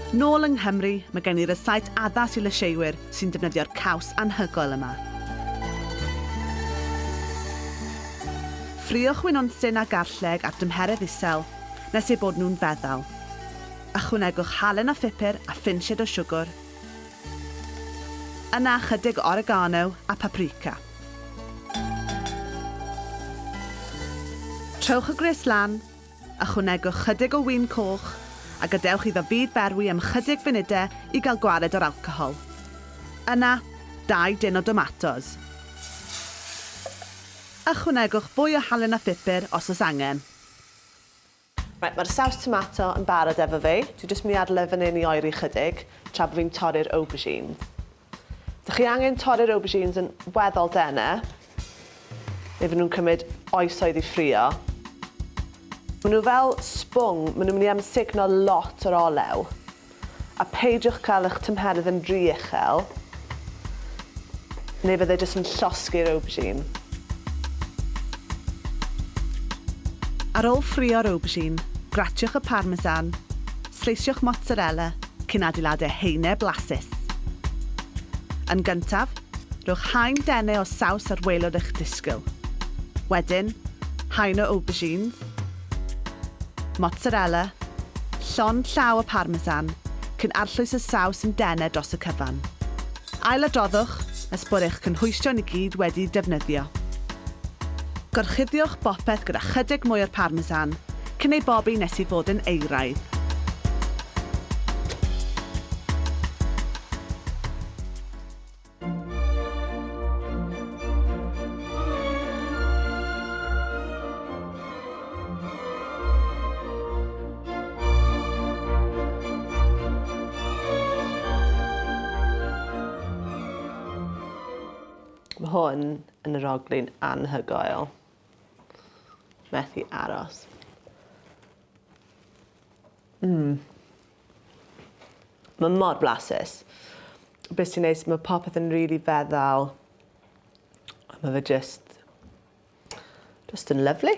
Nôl yng Nghymru, mae gen i Rysáit addas i lysieuwyr sy'n defnyddio'r caws anhygoel yma. Ffriwch wynonsyn a garlleg ar dymheredd isel, nes eu bod nhw'n feddal. Ychwanegwch halen a phupur a ffinsied o siwgr. Yna chydig oregano a paprika. Trowch y gres lan, ychwanegwch chydig o win coch a gadewch iddo fyd berwi am chydig funudau i gael gwared o'r alcohol. Yna, 2 dyn o domatos. Ychwanegwch fwy o halen a phupur os oes angen. Mae'r saws tomato yn barod efo fi. Dwi jyst mynd i adle fan hyn i oeri chydig, tra bod fi'n torri'r aubergines. Dych chi angen torri'r aubergines yn weddol denau, neu fy nhw'n cymryd oesoedd i ffrio. Maen nhw fel sbwng, maen nhw'n mynd i amsugno lot o'r olew. A peidiwch cael eich tymheredd yn rhy uchel, neu fydde jyst yn llosgu'r aubergine. Ar ôl ffrio'r aubergine, gratiwch y Parmesan, sleisiwch mozzarella cyn adeiladu haenau blasus. Yn gyntaf, rhowch haen denau o saws ar waelod eich disgyl. Wedyn, haen o aubergines, mozzarella, llond llaw o Parmesan, cyn arllwys y saws yn denau dros y cyfan. Ailadroddwch nes bod eich cynhwysion i gyd wedi defnyddio. Gorchuddiwch bopeth gyda chydig mwy o'r Parmesan, cyn ei bobi nes i fod yn euraidd. Mae hwn yn yr oglin anhygoel. Methu aros. Mae mor blasus. Beth sy'n neis, mae popeth yn rili feddal. A mae fe just yn lyflu.